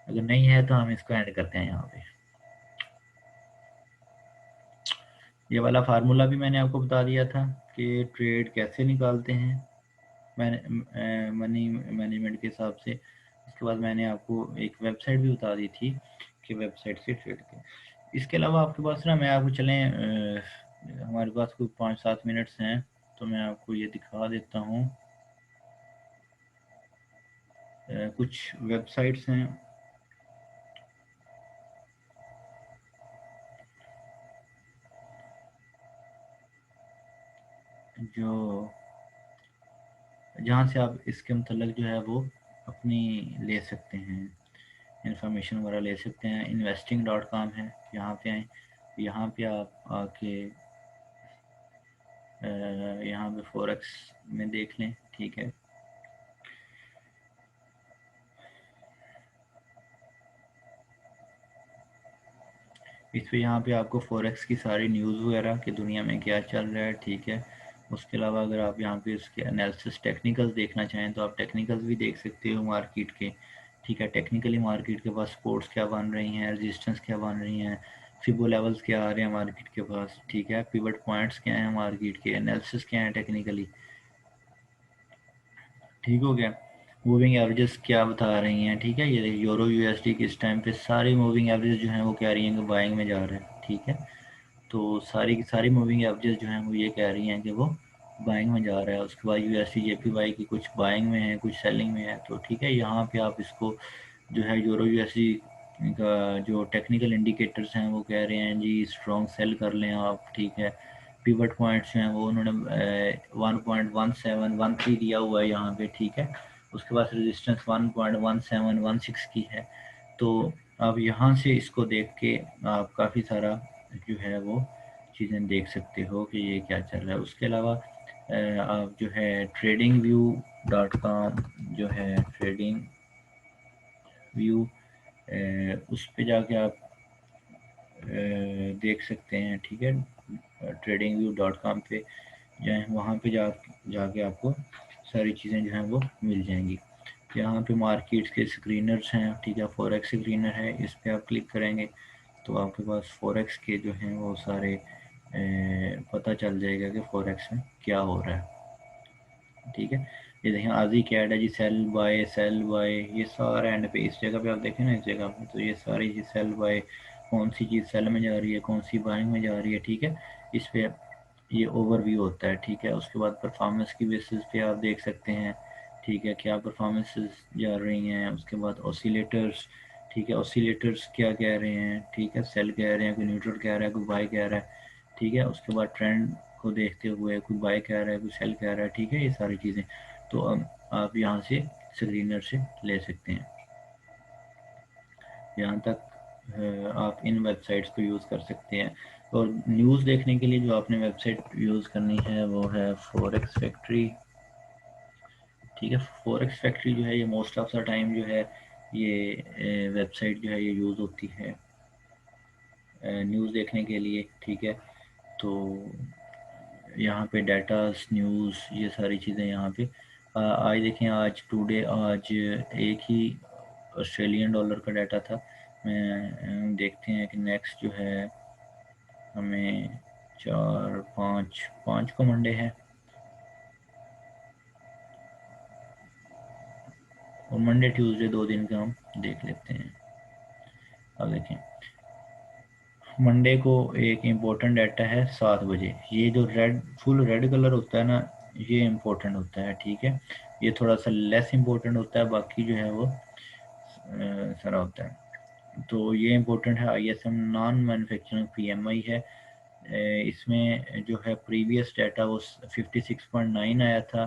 अगर नहीं है तो हम इसको ऐड करते हैं यहाँ पे। ये वाला फार्मूला भी मैंने आपको बता दिया था कि ट्रेड कैसे निकालते हैं मैंने मनी मैनेजमेंट के हिसाब से। उसके बाद मैंने आपको एक वेबसाइट भी बता दी थी कि वेबसाइट से ट्रेड के। इसके अलावा आपके पास ना मैं आपको चलें हमारे पास कोई 5-7 मिनट्स हैं तो मैं आपको ये दिखा देता हूँ। कुछ वेबसाइट्स हैं जो जहाँ से आप इसके मतलब जो है वो अपनी ले सकते हैं। इंफॉर्मेशन वगैरह ले सकते हैं। investing.com है, यहाँ पे आए, यहाँ पे आप आके यहाँ पे फॉरेक्स में देख लें, ठीक है। इस पे यहाँ पे आपको फॉरेक्स की सारी न्यूज़ वगैरह कि दुनिया में क्या चल रहा है, ठीक है। उसके अलावा अगर आप यहाँ पे इसके एनालिसिस टेक्निकल्स देखना चाहें तो आप टेक्निकल्स भी देख सकते हो मार्केट के, ठीक है। टेक्निकली मार्केट के पास सपोर्ट्स क्या बन रही हैं, रेजिस्टेंस क्या बन रही हैं, फिबो लेवल्स क्या आ रहे हैं मार्केट के पास, ठीक है। पिवट पॉइंट्स क्या हैं मार्केट के, एनालिसिस क्या है टेक्निकली, ठीक हो गया। मूविंग एवरेजेस क्या बता रही हैं, ठीक है। ये यूरो यूएसडी के इस टाइम पे सारी मूविंग एवरेज जो हैं वो कह रही हैं कि बाइंग में जा रहा है, ठीक है। तो सारी की सारी मूविंग एवरेज जो हैं वो ये कह रही हैं कि वो बाइंग में जा रहा है। उसके बाद यूएसडी जेपीवाई की कुछ बाइंग में है, कुछ सेलिंग में है, तो ठीक है। यहाँ पे आप इसको जो है यूरो यूएसडी का जो टेक्निकल इंडिकेटर्स हैं वो कह रहे हैं जी स्ट्रॉन्ग सेल कर लें आप, ठीक है। पिवट पॉइंट्स जो हैं वो उन्होंने 1.1713 दिया हुआ है यहाँ पे, ठीक है। उसके बाद रेजिस्टेंस 1.1716 की है। तो आप यहाँ से इसको देख के आप काफ़ी सारा जो है वो चीज़ें देख सकते हो कि ये क्या चल रहा है। उसके अलावा आप जो है tradingview.com जो है ट्रेडिंग व्यू, उस पे जाके आप देख सकते हैं, ठीक है। tradingview.com पे जाएँ, वहाँ पे जाके आपको सारी चीज़ें जो हैं वो मिल जाएंगी। यहाँ पे मार्केट्स के स्क्रीनर्स हैं, ठीक है। फॉरेक्स स्क्रीनर है, इस पे आप क्लिक करेंगे तो आपके पास फॉरेक्स के जो हैं वो सारे पता चल जाएगा कि फॉरेक्स में क्या हो रहा है, ठीक है। ये देखें आजी कैड है जी, सेल बाय ये सारा एंड पे इस जगह पे आप देखें ना, इस जगह पे तो ये सारी चीज़ सेल बाय, कौन सी चीज़ सेल में जा रही है, कौन सी बाइंग में जा रही है, ठीक है। इस पे ये ओवरव्यू होता है, ठीक है। उसके बाद परफॉर्मेंस की बेसिस पे आप देख सकते हैं, ठीक है, क्या परफॉर्मेंसेस जा रही हैं। उसके बाद ऑसिलेटर्स, ठीक है, ऑसिलेटर्स क्या कह रहे हैं, ठीक है। सेल कह रहे हैं, कोई न्यूट्रल कह रहा है, कोई बाय कह रहा है, ठीक है। उसके बाद ट्रेंड को देखते हुए कोई बाय कह रहा है, कोई सेल कह रहा है, ठीक है। ये सारी चीज़ें तो आप यहाँ से स्क्रीनर से ले सकते हैं। यहाँ तक आप इन वेबसाइट्स को यूज़ कर सकते हैं। और न्यूज़ देखने के लिए जो आपने वेबसाइट यूज़ करनी है वो है फॉरेक्स फैक्ट्री, ठीक है। फॉरेक्स फैक्ट्री जो है ये मोस्ट ऑफ द टाइम जो है ये वेबसाइट जो है ये यूज़ होती है न्यूज़ देखने के लिए, ठीक है। तो यहाँ पे डाटास न्यूज़ ये सारी चीज़ें यहाँ पे आज देखें, आज टुडे आज एक ही ऑस्ट्रेलियन डॉलर का डाटा था। मैं देखते हैं कि नेक्स्ट जो है हमें 4 5 5 को मंडे है, और मंडे ट्यूसडे 2 दिन का हम देख लेते हैं। अब देखें मंडे को एक इम्पोर्टेंट डाटा है 7 बजे, ये जो फुल रेड कलर होता है ना ये इम्पोर्टेंट होता है, ठीक है। ये थोड़ा सा लेस इम्पोर्टेंट होता है, बाकी जो है वो सारा होता है। तो ये इम्पोर्टेंट है। ISM नॉन मैन्युफैक्चरिंग PMI है, इसमें जो है प्रीवियस डाटा वो 56.9 आया था,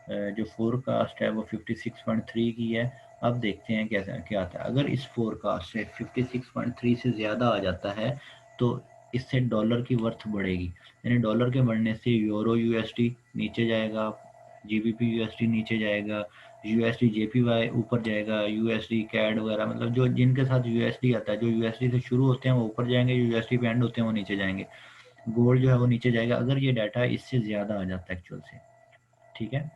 जो फोरकास्ट है वो 56.3 की है। अब देखते हैं कैसा क्या आता है। अगर इस फोरकास्ट से 56.3 से ज़्यादा आ जाता है तो इससे डॉलर की वर्थ बढ़ेगी, यानी डॉलर के बढ़ने से यूरो यूएसडी नीचे जाएगा, GBP USD नीचे जाएगा, USD JPY ऊपर जाएगा, USD कैड वगैरह, मतलब जो जिनके साथ USD आता है, जो USD से शुरू होते हैं वो ऊपर जाएंगे, USD पे एंड होते हैं वो नीचे जाएंगे। गोल्ड जो है वो नीचे जाएगा अगर ये डाटा इससे ज़्यादा आ जाता है एक्चुअल से, ठीक है।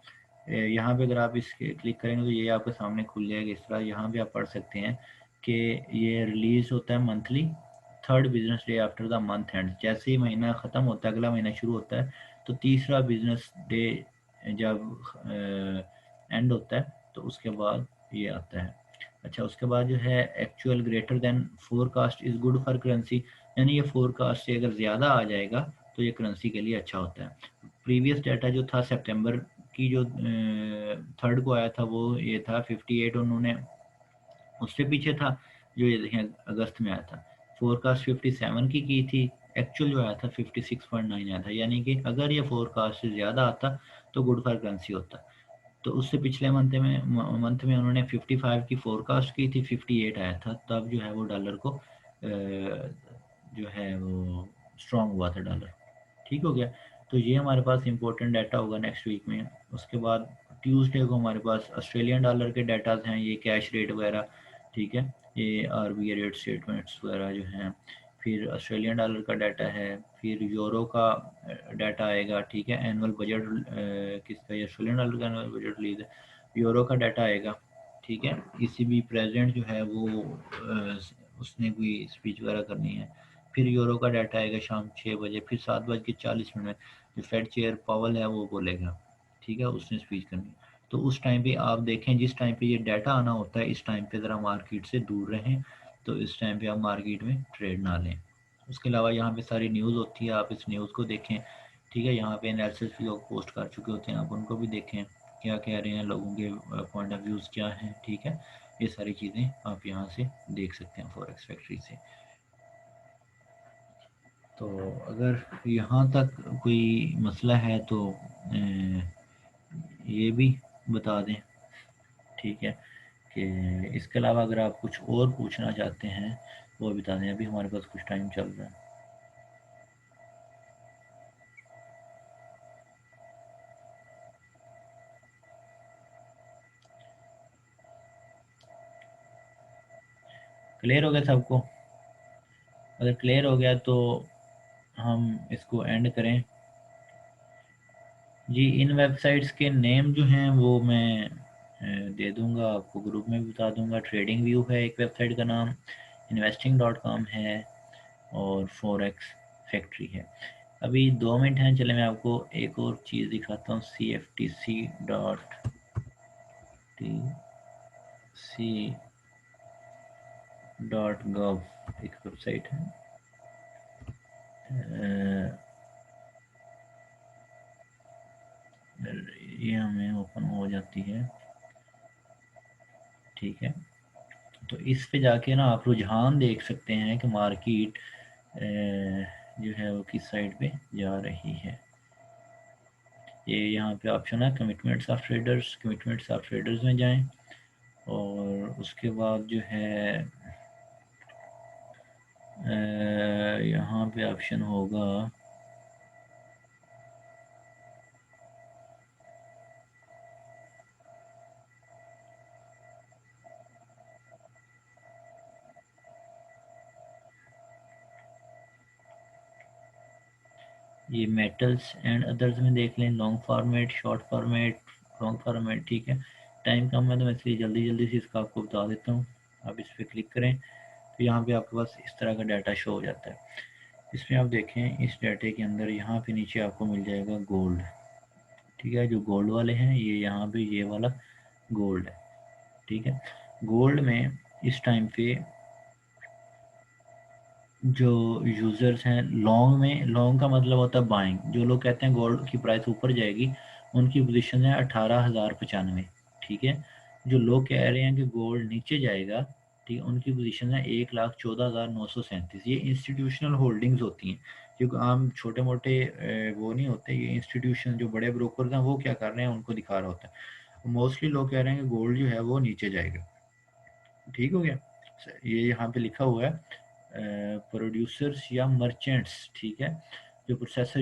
यहाँ पे अगर आप इसके क्लिक करेंगे तो ये आपके सामने खुल जाएगा इस तरह। यहाँ पे आप पढ़ सकते हैं कि ये रिलीज होता है monthly, third business day after the month and. जैसे ही महीना ख़त्म होता है, अगला महीना शुरू होता है, तो तीसरा बिजनेस डे जब एंड होता है तो उसके बाद ये आता है। अच्छा, उसके बाद जो है actual greater than forecast is good for currency, यानी ये फोरकास्ट से अगर ज़्यादा आ जाएगा तो ये करेंसी के लिए अच्छा होता है। प्रीवियस डाटा जो था सितंबर की जो थर्ड को आया था वो ये था 58, उन्होंने उससे पीछे था जो ये देखें अगस्त में आया था, फोरकास्ट 57 की थी, एक्चुअल जो आया था 56.9 आया था। यानी कि अगर ये फोरकास्ट से ज़्यादा आता तो गुड फॉर करेंसी होता। तो उससे पिछले मंथ में उन्होंने 55 की फोरकास्ट की थी, 58 आया था, तब जो है वो डॉलर को जो है वो स्ट्रांग हुआ था डॉलर। ठीक हो गया। तो ये हमारे पास इंपॉर्टेंट डाटा होगा नेक्स्ट वीक में। उसके बाद ट्यूसडे को हमारे पास ऑस्ट्रेलियन डॉलर के डाटाज हैं, ये कैश रेट वगैरह, ठीक है, ये आरबीआई रेट स्टेटमेंट्स वगैरह जो हैं। फिर ऑस्ट्रेलियन डॉलर का डाटा है, फिर यूरो का डाटा आएगा, ठीक है, एनुअल बजट किसका, ये ऑस्ट्रेलियन डॉलर का एनुअल बजट रिलीज है, यूरो का डाटा आएगा, ठीक है। ईसीबी प्रेसिडेंट जो है वो उसने कोई स्पीच वगैरह करनी है। फिर यूरो का डाटा आएगा शाम 6 बजे, फिर 7:40 में जो फेड चेयर पावल है वो बोलेगा, ठीक है, उसने स्पीच करनी है। तो उस टाइम पे आप देखें, जिस टाइम पे ये डाटा आना होता है इस टाइम पे ज़रा मार्केट से दूर रहें, तो इस टाइम पे आप मार्केट में ट्रेड ना लें। उसके अलावा यहाँ पे सारी न्यूज़ होती है, आप इस न्यूज़ को देखें, ठीक है। यहाँ पे एनालिसिस भी लोग पोस्ट कर चुके होते हैं, आप उनको भी देखें, क्या कह रहे हैं लोगों के पॉइंट ऑफ व्यूज़ क्या हैं, ठीक है। ये सारी चीज़ें आप यहाँ से देख सकते हैं फॉरेक्स फैक्ट्री से। तो अगर यहाँ तक कोई मसला है तो ये भी बता दें, ठीक है, कि इसके अलावा अगर आप कुछ और पूछना चाहते हैं वो बता दें, अभी हमारे पास कुछ टाइम चल रहा है। क्लियर हो गया सबको? अगर क्लियर हो गया तो हम इसको एंड करें। जी, इन वेबसाइट्स के नेम जो हैं वो मैं दे दूंगा आपको, ग्रुप में भी बता दूंगा। ट्रेडिंग व्यू है एक वेबसाइट का नाम, investing.com है, और फॉरेक्स फैक्ट्री है। अभी 2 मिनट हैं, चले मैं आपको एक और चीज़ दिखाता हूँ, cftc.tc.gov एक वेबसाइट है। ये हमें ओपन हो जाती है, ठीक है। तो इस पे जाके ना आप रुझान देख सकते हैं कि मार्केट जो है वो किस साइड पे जा रही है। ये यहाँ पे ऑप्शन है commitments of traders, commitments of traders में जाएं, और उसके बाद जो है यहाँ पे ऑप्शन होगा ये मेटल्स एंड अदर्स में देख लें, long format, short format, long format, ठीक है। टाइम कम है तो मैं इसलिए जल्दी जल्दी से इसका आपको बता देता हूँ। आप इस पर क्लिक करें तो यहाँ पे आपके पास इस तरह का डाटा शो हो जाता है। इसमें आप देखें, इस डाटे के अंदर यहाँ पे नीचे आपको मिल जाएगा गोल्ड, ठीक है। जो गोल्ड वाले हैं ये यहाँ पे ये वाला गोल्ड है, ठीक है। गोल्ड में इस टाइम पे जो यूज़र्स हैं लॉन्ग में, लॉन्ग का मतलब होता है बाइंग, जो लोग कहते हैं गोल्ड की प्राइस ऊपर जाएगी उनकी पोजीशन है 18,095, ठीक है। जो लोग कह रहे हैं कि गोल्ड नीचे जाएगा, ठीक है, उनकी पोजीशन है 1,14,937। ये इंस्टीट्यूशनल होल्डिंग्स होती हैं, क्योंकि आम छोटे मोटे वो नहीं होते, ये इंस्टीट्यूशन जो बड़े ब्रोकर हैं वो क्या कर रहे हैं उनको दिखा रहा होता है। मोस्टली लोग कह रहे हैं कि गोल्ड जो है वो नीचे जाएगा, ठीक हो गया। ये यहाँ पे लिखा हुआ है प्रोड्यूसर्स या मर्चेंट्स, ठीक है, जो प्रोसेसर